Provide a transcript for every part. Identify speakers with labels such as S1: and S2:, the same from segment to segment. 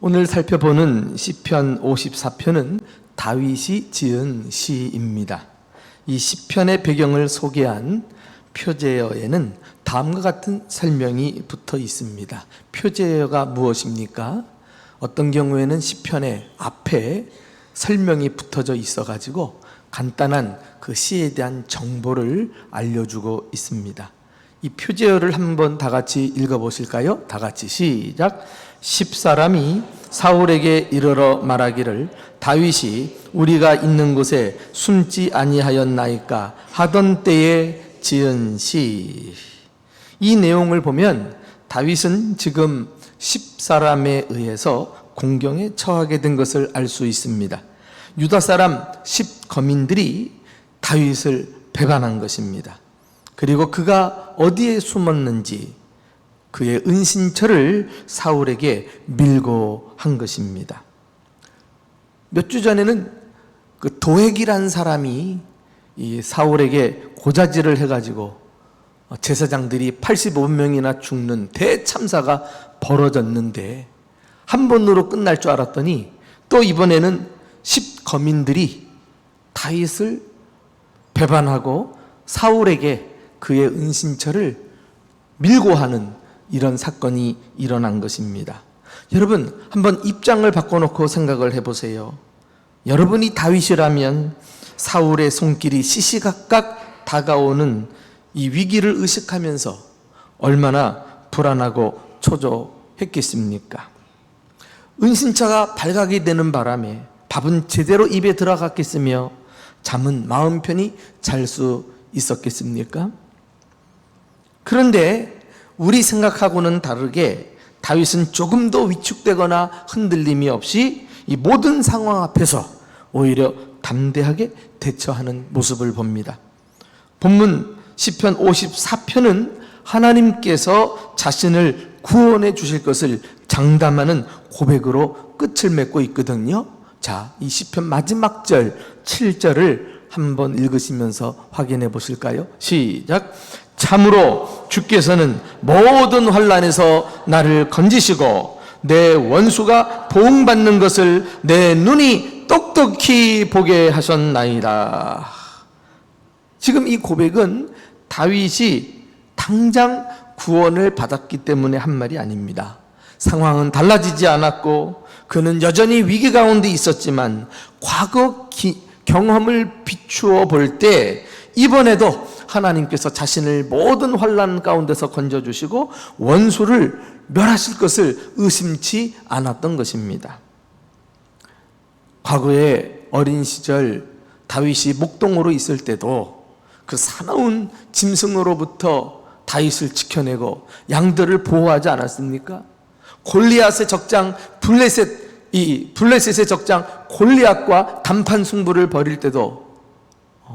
S1: 오늘 살펴보는 시편 54편은 다윗이 지은 시입니다. 이 시편의 배경을 소개한 표제어에는 다음과 같은 설명이 붙어 있습니다. 표제어가 무엇입니까? 어떤 경우에는 시편의 앞에 설명이 붙어져 있어가지고 간단한 그 시에 대한 정보를 알려주고 있습니다. 이 표제어를 한번 다 같이 읽어보실까요? 다 같이 시작. 10사람이 사울에게 이르러 말하기를 다윗이 우리가 있는 곳에 숨지 아니하였나이까 하던 때에 지은 시. 이 내용을 보면 다윗은 지금 10사람에 의해서 공경에 처하게 된 것을 알 수 있습니다. 유다 사람 10거민들이 다윗을 배반한 것입니다. 그리고 그가 어디에 숨었는지 그의 은신처를 사울에게 밀고 한 것입니다. 몇 주 전에는 그 도액이란 사람이 이 사울에게 고자질을 해가지고 제사장들이 85명이나 죽는 대참사가 벌어졌는데 한 번으로 끝날 줄 알았더니 또 이번에는 10거민들이 다윗을 배반하고 사울에게 그의 은신처를 밀고 하는 이런 사건이 일어난 것입니다. 여러분, 한번 입장을 바꿔놓고 생각을 해보세요. 여러분이 다윗이라면 사울의 손길이 시시각각 다가오는 이 위기를 의식하면서 얼마나 불안하고 초조했겠습니까? 은신처가 발각이 되는 바람에 밥은 제대로 입에 들어갔겠으며 잠은 마음 편히 잘 수 있었겠습니까? 그런데 우리 생각하고는 다르게 다윗은 조금도 위축되거나 흔들림이 없이 이 모든 상황 앞에서 오히려 담대하게 대처하는 모습을 봅니다. 본문 시편 54편은 하나님께서 자신을 구원해 주실 것을 장담하는 고백으로 끝을 맺고 있거든요. 자, 이 시편 마지막 절 7절을 한번 읽으시면서 확인해 보실까요? 시작. 참으로 주께서는 모든 환난에서 나를 건지시고 내 원수가 보응받는 것을 내 눈이 똑똑히 보게 하셨나이다. 지금 이 고백은 다윗이 당장 구원을 받았기 때문에 한 말이 아닙니다. 상황은 달라지지 않았고 그는 여전히 위기 가운데 있었지만 과거 경험을 비추어 볼 때 이번에도 하나님께서 자신을 모든 환난 가운데서 건져주시고 원수를 멸하실 것을 의심치 않았던 것입니다. 과거에 어린 시절 다윗이 목동으로 있을 때도 그 사나운 짐승으로부터 다윗을 지켜내고 양들을 보호하지 않았습니까? 골리앗의 적장 블레셋의 적장 골리앗과 단판 승부를 벌일 때도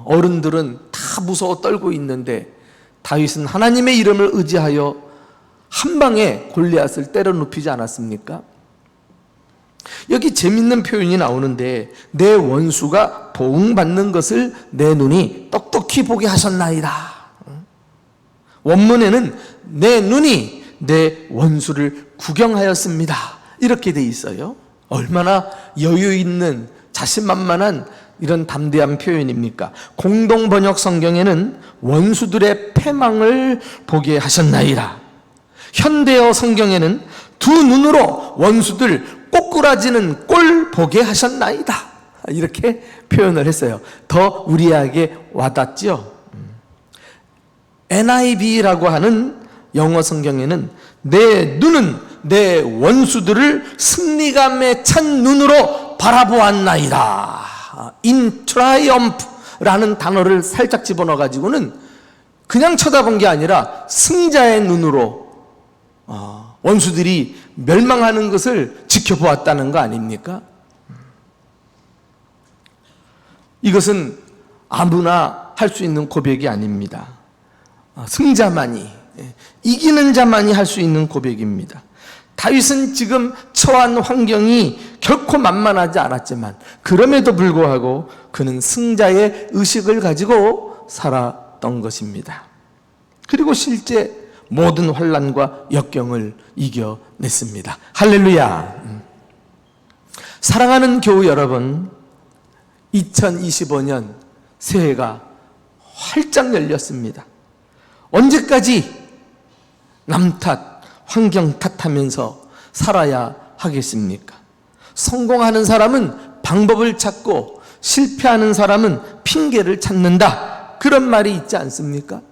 S1: 어른들은 다 무서워 떨고 있는데 다윗은 하나님의 이름을 의지하여 한 방에 골리앗을 때려 눕히지 않았습니까? 여기 재밌는 표현이 나오는데 내 원수가 보응받는 것을 내 눈이 똑똑히 보게 하셨나이다. 원문에는 내 눈이 내 원수를 구경하였습니다. 이렇게 돼 있어요. 얼마나 여유 있는 자신만만한 이런 담대한 표현입니까? 공동번역 성경에는 원수들의 패망을 보게 하셨나이다. 현대어 성경에는 두 눈으로 원수들 꼬꾸라지는 꼴 보게 하셨나이다. 이렇게 표현을 했어요. 더 우리에게 와닿죠? NIV라고 하는 영어 성경에는 내 눈은 내 원수들을 승리감에 찬 눈으로 바라보았나이다. In triumph라는 단어를 살짝 집어넣어 가지고는 그냥 쳐다본 게 아니라 승자의 눈으로 원수들이 멸망하는 것을 지켜보았다는 거 아닙니까? 이것은 아무나 할 수 있는 고백이 아닙니다. 승자만이, 이기는 자만이 할 수 있는 고백입니다. 다윗은 지금 처한 환경이 결코 만만하지 않았지만 그럼에도 불구하고 그는 승자의 의식을 가지고 살았던 것입니다. 그리고 실제 모든 환난과 역경을 이겨냈습니다. 할렐루야. 사랑하는 교우 여러분, 2025년 새해가 활짝 열렸습니다. 언제까지 남 탓, 환경 탓하면서 살아야 하겠습니까? 성공하는 사람은 방법을 찾고 실패하는 사람은 핑계를 찾는다, 그런 말이 있지 않습니까?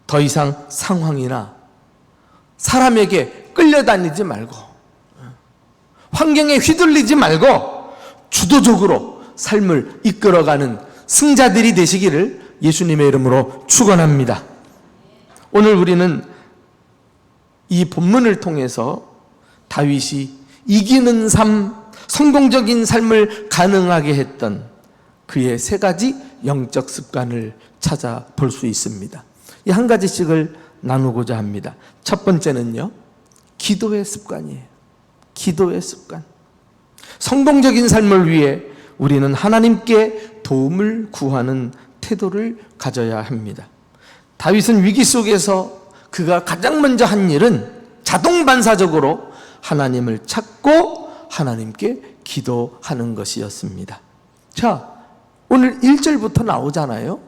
S1: 더 이상 상황이나 사람에게 끌려다니지 말고, 환경에 휘둘리지 말고 주도적으로 삶을 이끌어가는 승자들이 되시기를 예수님의 이름으로 축원합니다. 오늘 우리는 이 본문을 통해서 다윗이 이기는 삶, 성공적인 삶을 가능하게 했던 그의 세 가지 영적 습관을 찾아볼 수 있습니다. 이 한 가지씩을 나누고자 합니다. 첫 번째는요, 기도의 습관이에요. 기도의 습관. 성공적인 삶을 위해 우리는 하나님께 도움을 구하는 태도를 가져야 합니다. 다윗은 위기 속에서 그가 가장 먼저 한 일은 자동 반사적으로 하나님을 찾고 하나님께 기도하는 것이었습니다. 자, 오늘 1절부터 나오잖아요.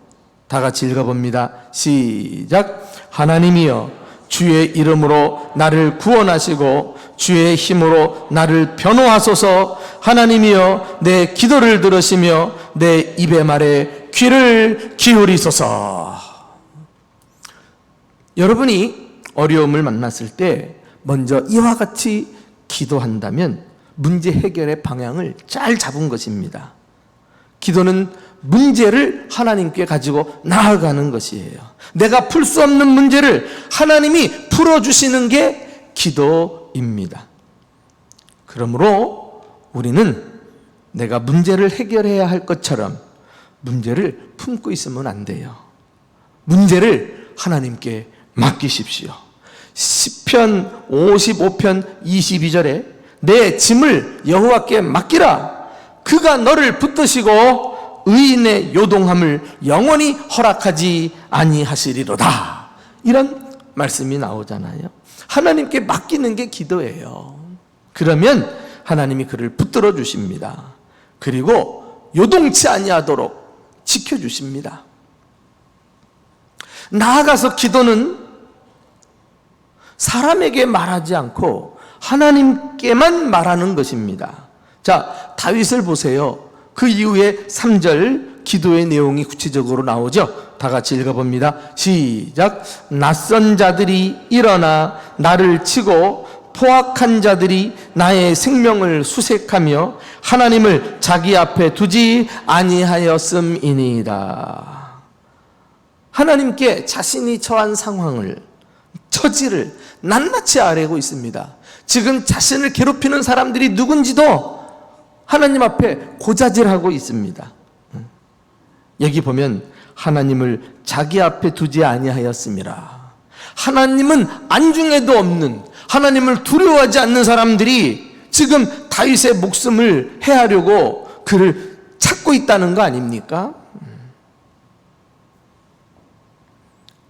S1: 다 같이 읽어봅니다. 시작. 하나님이여, 주의 이름으로 나를 구원하시고 주의 힘으로 나를 변호하소서. 하나님이여, 내 기도를 들으시며 내 입의 말에 귀를 기울이소서. 여러분이 어려움을 만났을 때 먼저 이와 같이 기도한다면 문제 해결의 방향을 잘 잡은 것입니다. 기도는 문제를 하나님께 가지고 나아가는 것이에요. 내가 풀 수 없는 문제를 하나님이 풀어주시는 게 기도입니다. 그러므로 우리는 내가 문제를 해결해야 할 것처럼 문제를 품고 있으면 안 돼요. 문제를 하나님께 맡기십시오. 시편 55편 22절에 내 짐을 여호와께 맡기라. 그가 너를 붙드시고 의인의 요동함을 영원히 허락하지 아니하시리로다. 이런 말씀이 나오잖아요. 하나님께 맡기는 게 기도예요. 그러면 하나님이 그를 붙들어 주십니다. 그리고 요동치 아니하도록 지켜주십니다. 나아가서 기도는 사람에게 말하지 않고 하나님께만 말하는 것입니다. 자, 다윗을 보세요. 그 이후에 3절 기도의 내용이 구체적으로 나오죠. 다 같이 읽어봅니다. 시작. 낯선 자들이 일어나 나를 치고 포악한 자들이 나의 생명을 수색하며 하나님을 자기 앞에 두지 아니하였음이니이다. 하나님께 자신이 처한 상황을, 처지를 낱낱이 아뢰고 있습니다. 지금 자신을 괴롭히는 사람들이 누군지도 하나님 앞에 고자질하고 있습니다. 여기 보면 하나님을 자기 앞에 두지 아니하였음이라. 하나님은 안중에도 없는, 하나님을 두려워하지 않는 사람들이 지금 다윗의 목숨을 해하려고 그를 찾고 있다는 거 아닙니까?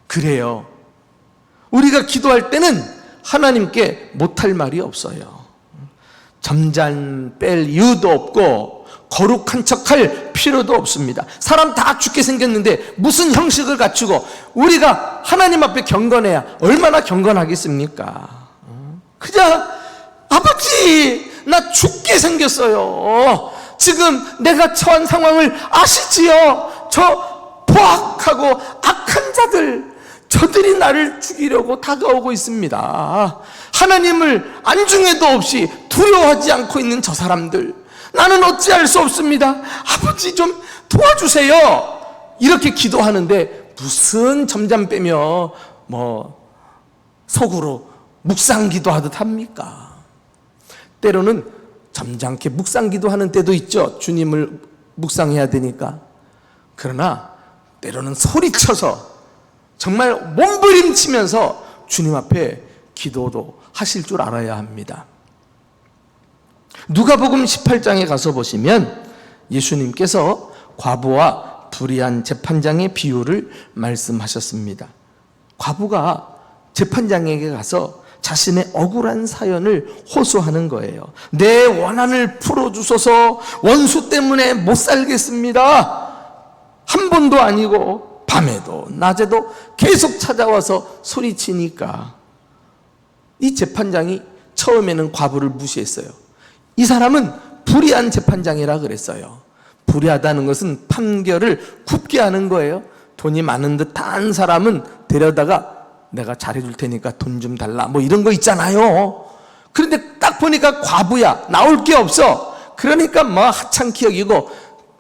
S1: 그래요. 우리가 기도할 때는 하나님께 못할 말이 없어요. 점잖 뺄 이유도 없고 거룩한 척할 필요도 없습니다. 사람 다 죽게 생겼는데 무슨 형식을 갖추고 우리가 하나님 앞에 경건해야 얼마나 경건하겠습니까? 그냥 아버지, 나 죽게 생겼어요. 지금 내가 처한 상황을 아시지요? 저 포악하고 악한 자들, 저들이 나를 죽이려고 다가오고 있습니다. 하나님을 안중에도 없이 두려워하지 않고 있는 저 사람들, 나는 어찌할 수 없습니다. 아버지 좀 도와주세요. 이렇게 기도하는데 무슨 점잠 빼며 속으로 묵상 기도하듯 합니까? 때로는 점잖게 묵상 기도하는 때도 있죠. 주님을 묵상해야 되니까. 그러나 때로는 소리쳐서 정말 몸부림치면서 주님 앞에 기도도 하실 줄 알아야 합니다. 누가복음 18장에 가서 보시면 예수님께서 과부와 불의한 재판장의 비유를 말씀하셨습니다. 과부가 재판장에게 가서 자신의 억울한 사연을 호소하는 거예요. 내 원한을 풀어주소서. 원수 때문에 못 살겠습니다. 한 번도 아니고 밤에도 낮에도 계속 찾아와서 소리치니까 이 재판장이 처음에는 과부를 무시했어요. 이 사람은 불의한 재판장이라 그랬어요. 불의하다는 것은 판결을 굽게 하는 거예요. 돈이 많은 듯한 사람은 데려다가 내가 잘해줄 테니까 돈 좀 달라 뭐 이런 거 있잖아요. 그런데 딱 보니까 과부야. 나올 게 없어. 그러니까 뭐 하찮게 여기고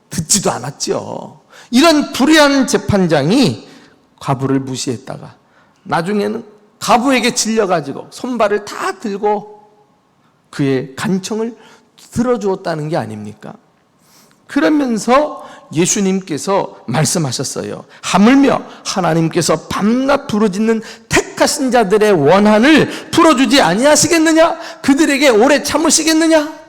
S1: 듣지도 않았죠. 이런 불의한 재판장이 과부를 무시했다가 나중에는 과부에게 질려가지고 손발을 다 들고 그의 간청을 들어주었다는 게 아닙니까? 그러면서 예수님께서 말씀하셨어요. 하물며 하나님께서 밤낮 부르짖는 택하신 자들의 원한을 풀어주지 아니하시겠느냐? 그들에게 오래 참으시겠느냐?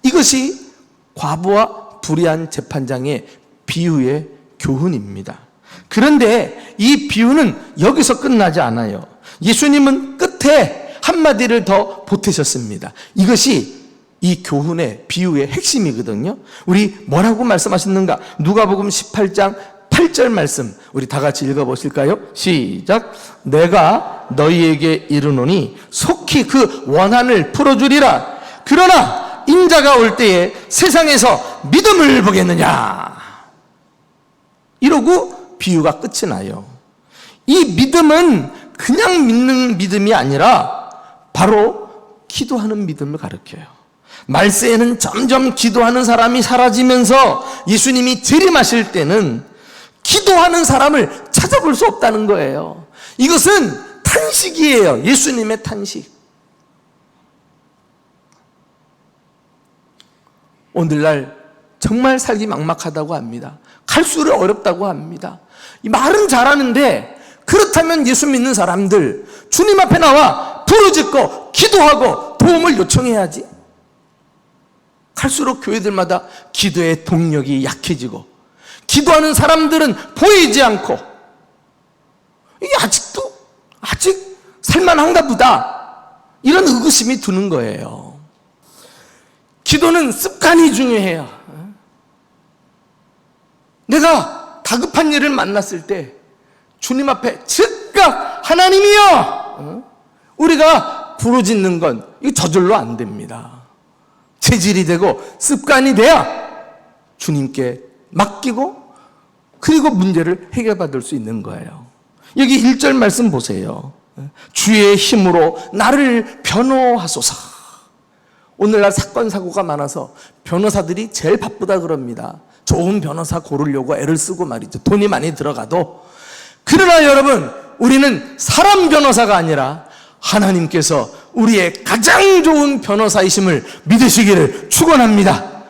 S1: 이것이 과부와 불의한 재판장의 비유의 교훈입니다. 그런데 이 비유는 여기서 끝나지 않아요. 예수님은 끝에 한마디를 더 보태셨습니다. 이것이 이 교훈의 비유의 핵심이거든요. 우리 뭐라고 말씀하셨는가? 누가복음 18장 8절 말씀 우리 다 같이 읽어보실까요? 시작. 내가 너희에게 이르노니 속히 그 원한을 풀어주리라. 그러나 인자가 올 때에 세상에서 믿음을 보겠느냐? 이러고 비유가 끝이 나요. 이 믿음은 그냥 믿는 믿음이 아니라 바로 기도하는 믿음을 가르쳐요. 말세에는 점점 기도하는 사람이 사라지면서 예수님이 재림하실 때는 기도하는 사람을 찾아볼 수 없다는 거예요. 이것은 탄식이에요. 예수님의 탄식. 오늘날 정말 살기 막막하다고 합니다. 갈수록 어렵다고 합니다. 이 말은 잘하는데 그렇다면 예수 믿는 사람들 주님 앞에 나와 부르짖고 기도하고 도움을 요청해야지. 갈수록 교회들마다 기도의 동력이 약해지고 기도하는 사람들은 보이지 않고 이게 아직 살만한가 보다 이런 의구심이 드는 거예요. 기도는 습관이 중요해요. 내가 다급한 일을 만났을 때 주님 앞에 즉각 하나님이여 우리가 부르짖는 건 이거 저절로 안 됩니다. 체질이 되고 습관이 돼야 주님께 맡기고 그리고 문제를 해결받을 수 있는 거예요. 여기 1절 말씀 보세요. 주의 힘으로 나를 변호하소서. 오늘날 사건 사고가 많아서 변호사들이 제일 바쁘다 그럽니다. 좋은 변호사 고르려고 애를 쓰고 말이죠. 돈이 많이 들어가도. 그러나 여러분, 우리는 사람 변호사가 아니라 하나님께서 우리의 가장 좋은 변호사이심을 믿으시기를 축원합니다.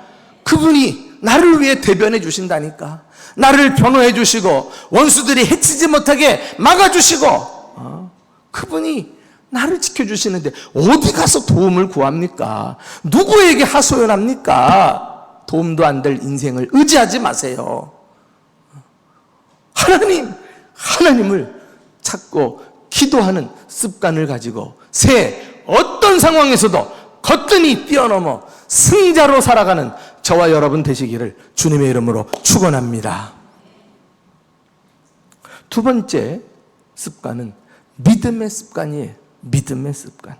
S1: 그분이 나를 위해 대변해 주신다니까. 나를 변호해 주시고 원수들이 해치지 못하게 막아주시고 그분이 나를 지켜주시는데 어디 가서 도움을 구합니까? 누구에게 하소연합니까? 도움도 안 될 인생을 의지하지 마세요. 하나님을 찾고 기도하는 습관을 가지고 새 어떤 상황에서도 거뜬히 뛰어넘어 승자로 살아가는 저와 여러분 되시기를 주님의 이름으로 축원합니다. 두 번째 습관은 믿음의 습관이에요. 믿음의 습관.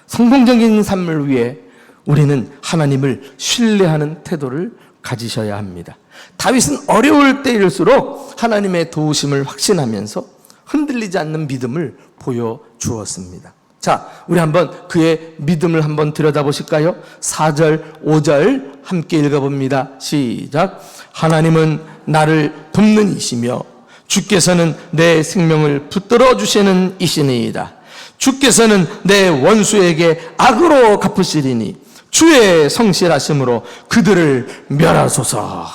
S1: 성공적인 삶을 위해 우리는 하나님을 신뢰하는 태도를 가지셔야 합니다. 다윗은 어려울 때일수록 하나님의 도우심을 확신하면서 흔들리지 않는 믿음을 보여주었습니다. 자, 우리 한번 그의 믿음을 한번 들여다보실까요? 4절, 5절 함께 읽어봅니다. 시작. 하나님은 나를 돕는 이시며 주께서는 내 생명을 붙들어 주시는 이시니이다. 주께서는 내 원수에게 악으로 갚으시리니 주의 성실하심으로 그들을 멸하소서.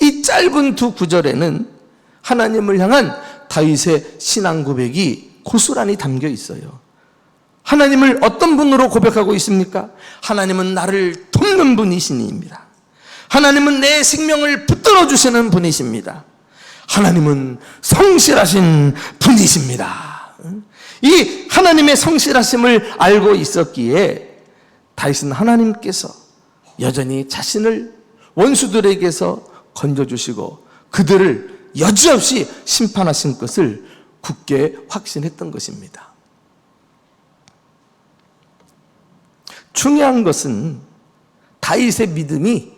S1: 이 짧은 두 구절에는 하나님을 향한 다윗의 신앙 고백이 고스란히 담겨 있어요. 하나님을 어떤 분으로 고백하고 있습니까? 하나님은 나를 돕는 분이시니입니다. 하나님은 내 생명을 붙들어 주시는 분이십니다. 하나님은 성실하신 분이십니다. 이 하나님의 성실하심을 알고 있었기에 다윗은 하나님께서 여전히 자신을 원수들에게서 건져주시고 그들을 여지없이 심판하신 것을 굳게 확신했던 것입니다. 중요한 것은 다윗의 믿음이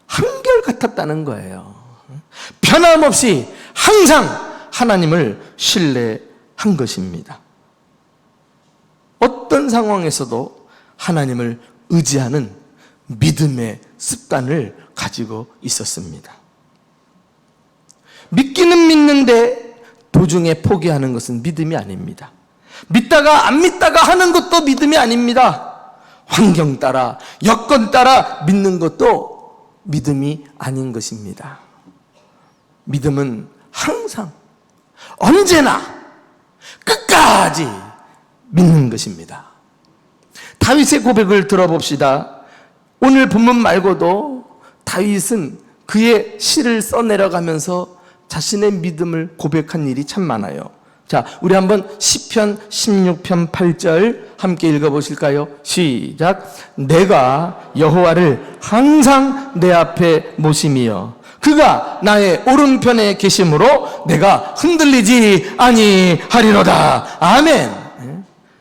S1: 한결같았다는 거예요. 변함없이 항상 하나님을 신뢰한 것입니다. 어떤 상황에서도 하나님을 의지하는 믿음의 습관을 가지고 있었습니다. 믿기는 믿는데 도중에 포기하는 것은 믿음이 아닙니다. 믿다가 안 믿다가 하는 것도 믿음이 아닙니다. 환경 따라 여건 따라 믿는 것도 믿음이 아닌 것입니다. 믿음은 항상 언제나 끝까지 믿는 것입니다. 다윗의 고백을 들어봅시다. 오늘 본문 말고도 다윗은 그의 시를 써내려가면서 자신의 믿음을 고백한 일이 참 많아요. 자, 우리 한번 시편 16편 8절 함께 읽어보실까요? 시작. 내가 여호와를 항상 내 앞에 모심이여 그가 나의 오른편에 계심으로 내가 흔들리지 아니하리로다. 아멘.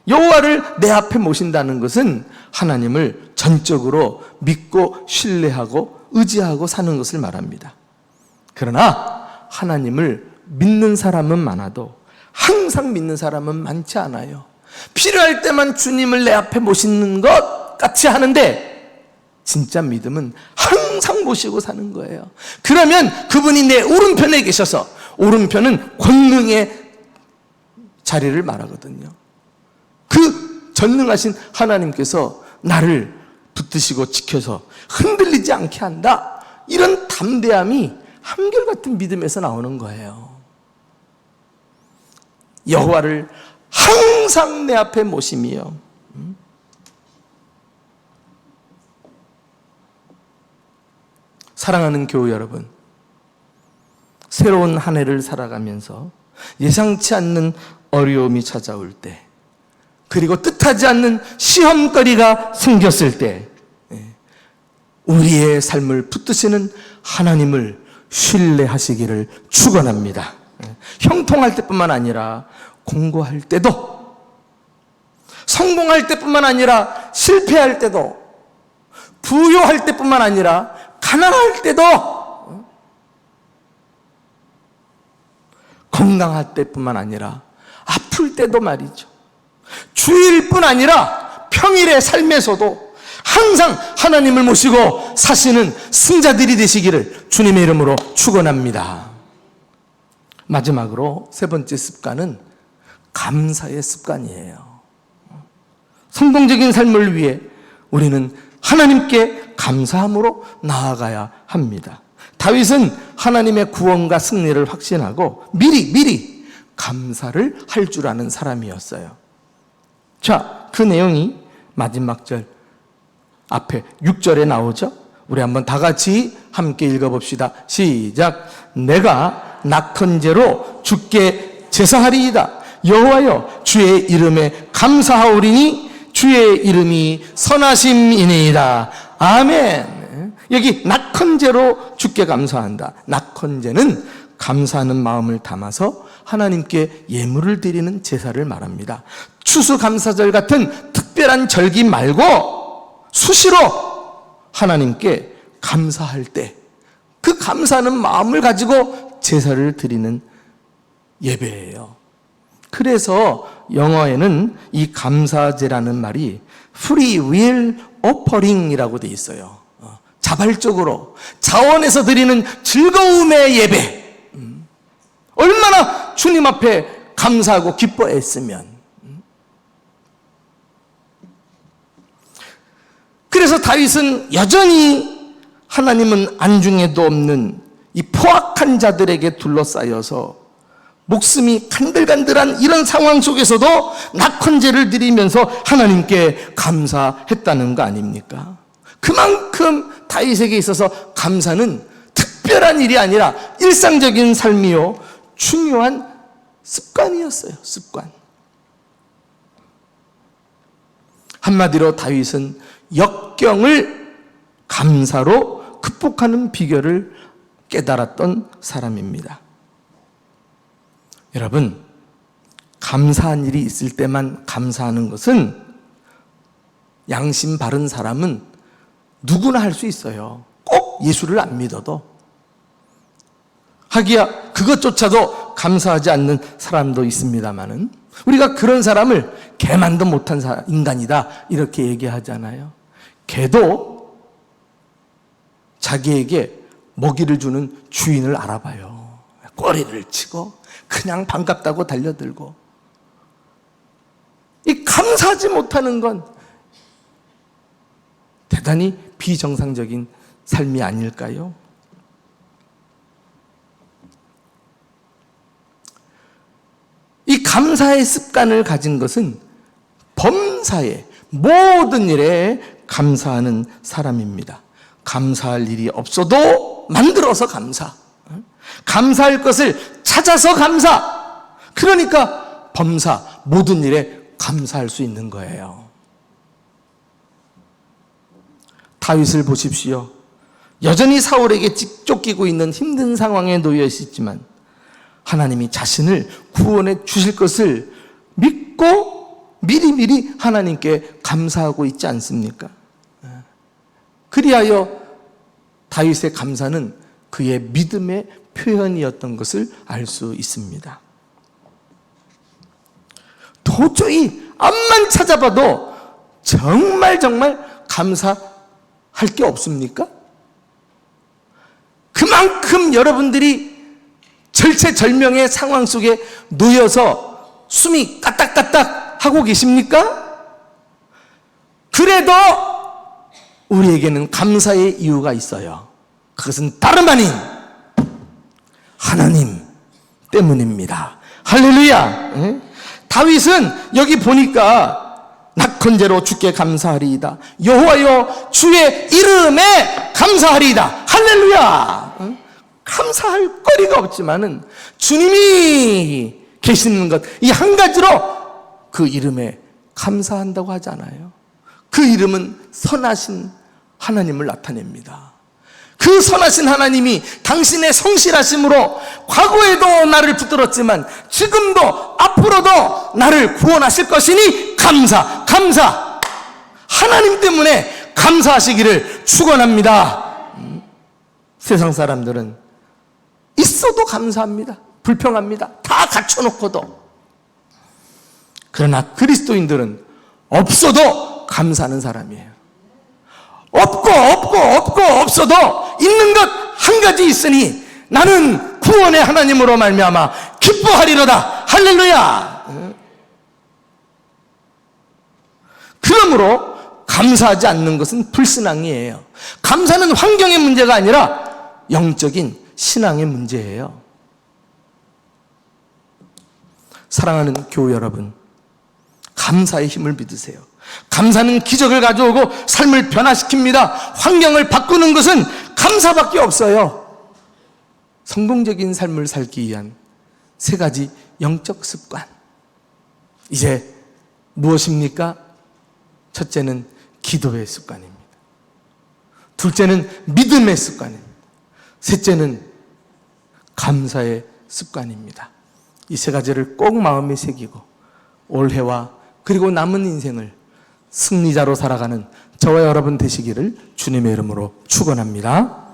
S1: 여호와를 내 앞에 모신다는 것은 하나님을 전적으로 믿고 신뢰하고 의지하고 사는 것을 말합니다. 그러나 하나님을 믿는 사람은 많아도 항상 믿는 사람은 많지 않아요. 필요할 때만 주님을 내 앞에 모시는 것 같이 하는데 진짜 믿음은 항상 모시고 사는 거예요. 그러면 그분이 내 오른편에 계셔서, 오른편은 권능의 자리를 말하거든요. 그 전능하신 하나님께서 나를 붙드시고 지켜서 흔들리지 않게 한다. 이런 담대함이 한결같은 믿음에서 나오는 거예요. 여호와를 항상 내 앞에 모심이요. 사랑하는 교우 여러분, 새로운 한 해를 살아가면서 예상치 않는 어려움이 찾아올 때, 그리고 뜻하지 않는 시험거리가 생겼을 때 우리의 삶을 붙드시는 하나님을 신뢰하시기를 축원합니다. 형통할 때뿐만 아니라 공고할 때도, 성공할 때뿐만 아니라 실패할 때도, 부유할 때뿐만 아니라 가난할 때도, 건강할 때뿐만 아니라 아플 때도 말이죠. 주일뿐 아니라 평일의 삶에서도 항상 하나님을 모시고 사시는 승자들이 되시기를 주님의 이름으로 축원합니다. 마지막으로 세 번째 습관은 감사의 습관이에요. 성공적인 삶을 위해 우리는 하나님께 감사함으로 나아가야 합니다. 다윗은 하나님의 구원과 승리를 확신하고 미리 감사를 할 줄 아는 사람이었어요. 자, 그 내용이 마지막 절 앞에 6절에 나오죠. 우리 한번 다 같이 함께 읽어봅시다. 시작. 내가 낙헌제로 주께 제사하리이다. 여호와여 주의 이름에 감사하오리니 주의 이름이 선하심이니이다. 아멘. 여기 낙헌제로 주께 감사한다. 낙헌제는 감사하는 마음을 담아서 하나님께 예물을 드리는 제사를 말합니다. 추수감사절 같은 특별한 절기 말고 수시로 하나님께 감사할 때 그 감사하는 마음을 가지고 제사를 드리는 예배예요. 그래서 영어에는 이 감사제라는 말이 free will offering이라고 돼 있어요. 자발적으로 자원해서 드리는 즐거움의 예배. 얼마나 주님 앞에 감사하고 기뻐했으면. 그래서 다윗은 여전히 하나님은 안중에도 없는 이 포악한 자들에게 둘러싸여서 목숨이 간들간들한 이런 상황 속에서도 낙헌제를 드리면서 하나님께 감사했다는 거 아닙니까? 그만큼 다윗에게 있어서 감사는 특별한 일이 아니라 일상적인 삶이요, 중요한 습관이었어요. 습관. 한마디로 다윗은 역경을 감사로 극복하는 비결을 깨달았던 사람입니다. 여러분, 감사한 일이 있을 때만 감사하는 것은 양심 바른 사람은 누구나 할 수 있어요. 꼭 예수를 안 믿어도. 하기야 그것조차도 감사하지 않는 사람도 있습니다마는, 우리가 그런 사람을 개만도 못한 인간이다 이렇게 얘기하잖아요. 개도 자기에게 먹이를 주는 주인을 알아봐요. 꼬리를 치고 그냥 반갑다고 달려들고. 이 감사하지 못하는 건 대단히 비정상적인 삶이 아닐까요? 이 감사의 습관을 가진 것은 범사에 모든 일에 감사하는 사람입니다. 감사할 일이 없어도 만들어서 감사, 감사할 것을 찾아서 감사. 그러니까 범사 모든 일에 감사할 수 있는 거예요. 다윗을 보십시오. 여전히 사울에게 쫓기고 있는 힘든 상황에 놓여 있었지만 하나님이 자신을 구원해 주실 것을 믿고 미리미리 하나님께 감사하고 있지 않습니까? 그리하여 다윗의 감사는 그의 믿음의 표현이었던 것을 알 수 있습니다. 도저히 앞만 찾아봐도 정말 감사할 게 없습니까? 그만큼 여러분들이 절체절명의 상황 속에 놓여서 숨이 까딱까딱 하고 계십니까? 그래도 우리에게는 감사의 이유가 있어요. 그것은 다름 아닌 하나님 때문입니다. 할렐루야. 다윗은 여기 보니까 낙헌제로 주께 감사하리이다. 여호와여 주의 이름에 감사하리이다. 할렐루야. 감사할 거리가 없지만은 주님이 계시는 것, 이 한 가지로 그 이름에 감사한다고 하잖아요. 그 이름은 선하신 하나님을 나타냅니다. 그 선하신 하나님이 당신의 성실하심으로 과거에도 나를 붙들었지만 지금도 앞으로도 나를 구원하실 것이니 감사. 하나님 때문에 감사하시기를 축원합니다. 세상 사람들은 있어도 감사합니다. 불평합니다. 다 갖춰놓고도. 그러나 그리스도인들은 없어도 감사하는 사람이에요. 없어도 있는 것 한 가지 있으니 나는 구원의 하나님으로 말미암아 기뻐하리로다. 할렐루야. 그러므로 감사하지 않는 것은 불신앙이에요. 감사는 환경의 문제가 아니라 영적인 신앙의 문제예요. 사랑하는 교우 여러분, 감사의 힘을 믿으세요. 감사는 기적을 가져오고 삶을 변화시킵니다. 환경을 바꾸는 것은 감사밖에 없어요. 성공적인 삶을 살기 위한 세 가지 영적 습관. 이제 무엇입니까? 첫째는 기도의 습관입니다. 둘째는 믿음의 습관입니다. 셋째는 감사의 습관입니다. 이 세 가지를 꼭 마음에 새기고 올해와 그리고 남은 인생을 승리자로 살아가는 저와 여러분 되시기를 주님의 이름으로 축원합니다.